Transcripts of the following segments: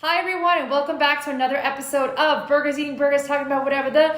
Hi everyone, and welcome back to another episode of Burgers Eating Burgers, talking about whatever the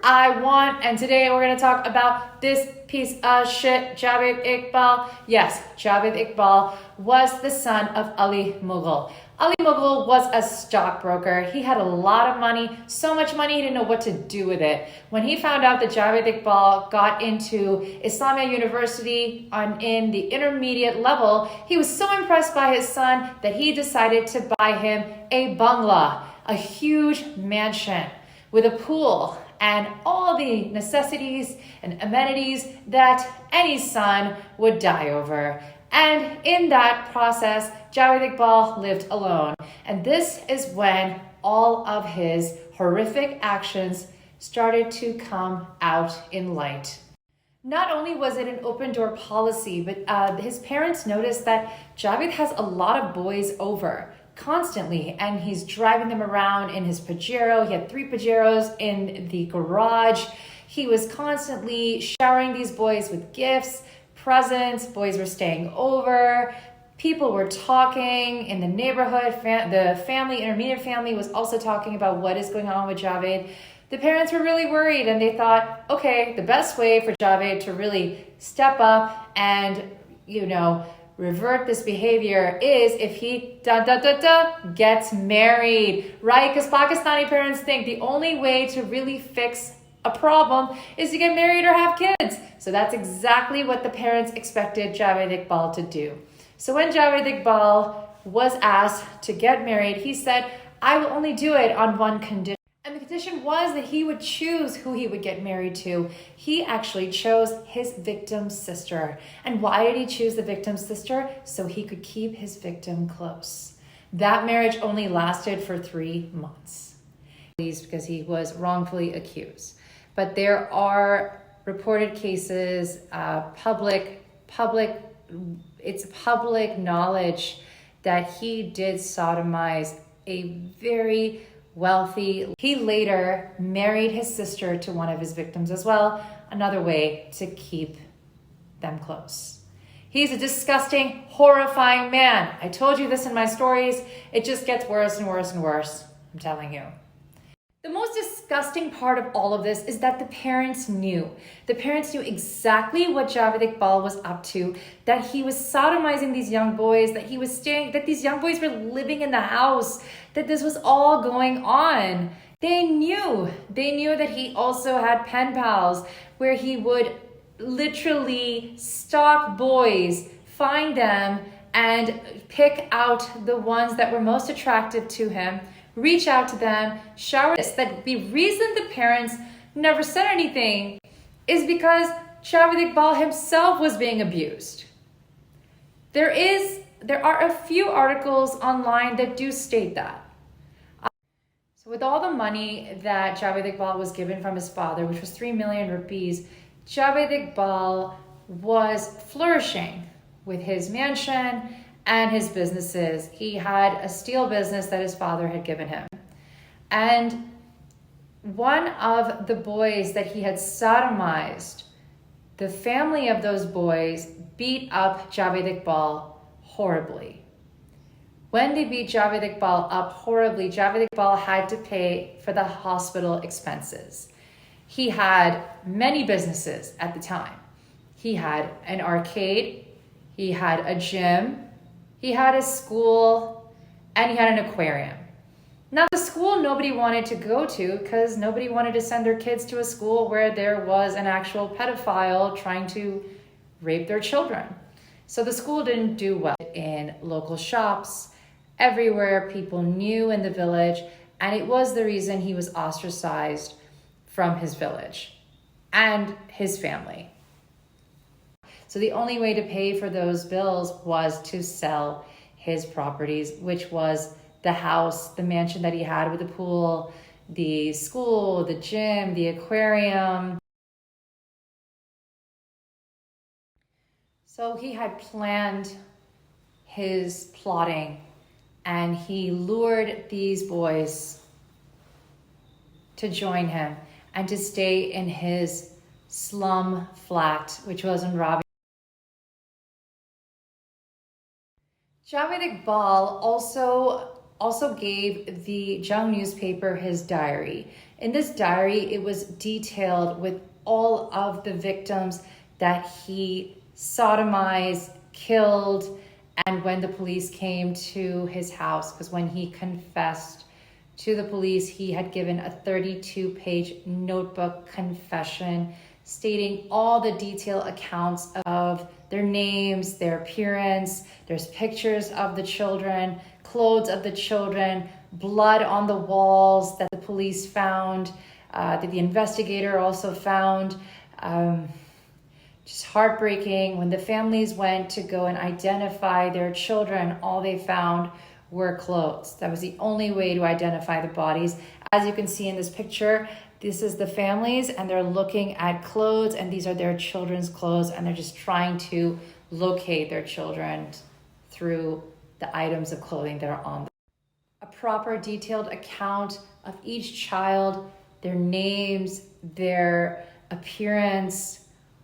I want. And today we're going to talk about this piece of shit, Javed Iqbal. Yes, Javed Iqbal was the son of Ali Mughal. Ali Mughal was a stockbroker. He had a lot of money, so much money he didn't know what to do with it. When he found out that Javed Iqbal got into Islamia University in the intermediate level, he was so impressed by his son that he decided to buy him a bungalow, a huge mansion with a pool and all the necessities and amenities that any son would die over. And in that process, Javed Iqbal lived alone. And this is when all of his horrific actions started to come out in light. Not only was it an open door policy, but his parents noticed that Javed has a lot of boys over constantly, and he's driving them around in his Pajero. He had 3 Pajeros in the garage. He was constantly showering these boys with gifts, presents. Boys were staying over. People were talking in the neighborhood. The intermediate family was also talking about what is going on with Javed. The parents were really worried, and they thought, okay, the best way for Javed to really step up and, revert this behavior is if he gets married, right? Because Pakistani parents think the only way to really fix a problem is to get married or have kids. So that's exactly what the parents expected Javed Iqbal to do. So when Javed Iqbal was asked to get married, he said, I will only do it on one condition. And the condition was that he would choose who he would get married to. He actually chose his victim's sister. And why did he choose the victim's sister? So he could keep his victim close. That marriage only lasted for 3 months because he was wrongfully accused. But there are reported cases, it's public knowledge that he did sodomize a very wealthy. He later married his sister to one of his victims as well, another way to keep them close. He's a disgusting, horrifying man. I told you this in my stories. It just gets worse and worse and worse, I'm telling you. The most disgusting part of all of this is that the parents knew. The parents knew exactly what Javed Iqbal was up to, that he was sodomizing these young boys, that these young boys were living in the house, that this was all going on. They knew that he also had pen pals where he would literally stalk boys, find them, and pick out the ones that were most attractive to him, reach out to them, shower. That the reason the parents never said anything is because Javed Iqbal himself was being abused. There are a few articles online that do state that. So with all the money that Javed Iqbal was given from his father, which was 3 million rupees, Javed Iqbal was flourishing with his mansion and his businesses. He had a steel business that his father had given him. And one of the boys that he had sodomized, the family of those boys beat up Javed Iqbal horribly. When they beat Javed Iqbal up horribly, Javed Iqbal had to pay for the hospital expenses. He had many businesses at the time. He had an arcade, he had a gym, he had a school, and he had an aquarium. Now, the school nobody wanted to go to because nobody wanted to send their kids to a school where there was an actual pedophile trying to rape their children. So the school didn't do well in local shops. Everywhere people knew in the village, and it was the reason he was ostracized from his village and his family. So the only way to pay for those bills was to sell his properties, which was the house, the mansion that he had with the pool, the school, the gym, the aquarium. So he had planned his plotting, and he lured these boys to join him and to stay in his slum flat, which was in Ravi. Javed Iqbal also also gave the Jung newspaper his diary. In this diary, it was detailed with all of the victims that he sodomized, killed, and when the police came to his house, because when he confessed to the police, he had given a 32-page notebook confession stating all the detailed accounts of their names, their appearance. There's pictures of the children, clothes of the children, blood on the walls that the police found, that the investigator also found. Just heartbreaking. When the families went to go and identify their children, all they found were clothes. That was the only way to identify the bodies. As you can see in this picture, this is the families and they're looking at clothes, and these are their children's clothes, and they're just trying to locate their children through the items of clothing that are on them. A proper detailed account of each child, their names, their appearance,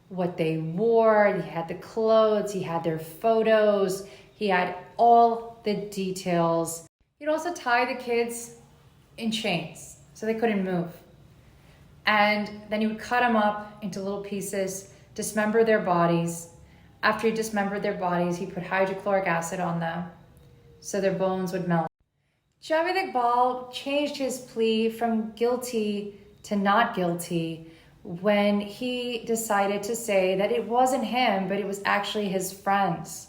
what they wore. He had the clothes, he had their photos, he had all the details. He'd also tie the kids in chains so they couldn't move. And then he would cut them up into little pieces, dismember their bodies. After he dismembered their bodies, he put hydrochloric acid on them so their bones would melt. Javed Iqbal changed his plea from guilty to not guilty when he decided to say that it wasn't him, but it was actually his friends.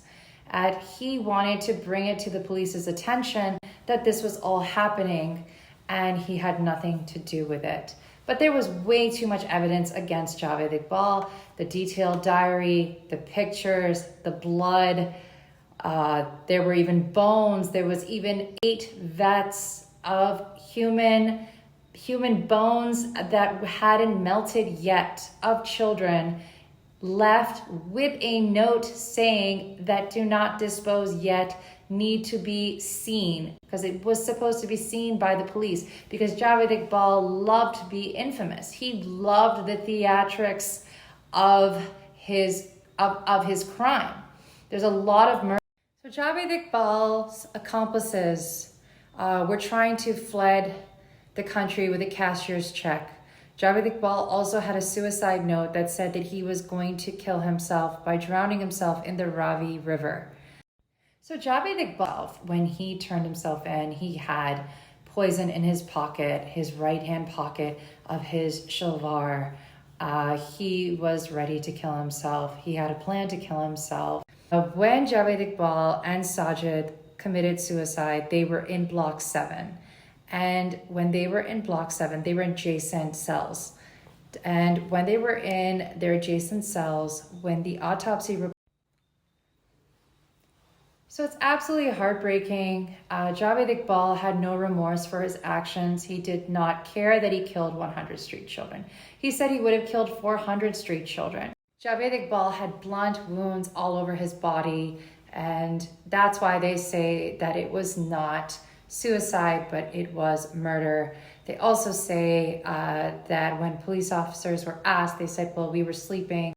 He wanted to bring it to the police's attention that this was all happening and he had nothing to do with it. But there was way too much evidence against Javed Iqbal. The detailed diary, the pictures, the blood, there were even bones. There was even 8 vets of human bones that hadn't melted yet of children left with a note saying that do not dispose yet, need to be seen, because it was supposed to be seen by the police, because Javed Iqbal loved to be infamous. He loved the theatrics of his crime. There's a lot of murder. So Javed Iqbal's accomplices were trying to fled the country with a cashier's check. Javed Iqbal also had a suicide note that said that he was going to kill himself by drowning himself in the Ravi River. So Javed Iqbal, when he turned himself in, he had poison in his pocket, his right-hand pocket of his shalwar. He was ready to kill himself. He had a plan to kill himself. When Javed Iqbal and Sajid committed suicide, they were in Block 7. And when they were in Block 7, they were in adjacent cells. And when they were in their adjacent cells, when the autopsy report. So it's absolutely heartbreaking. Javed Iqbal had no remorse for his actions. He did not care that he killed 100 street children. He said he would have killed 400 street children. Javed Iqbal had blunt wounds all over his body, and that's why they say that it was not suicide, but it was murder. They also say that when police officers were asked, they said, well, we were sleeping.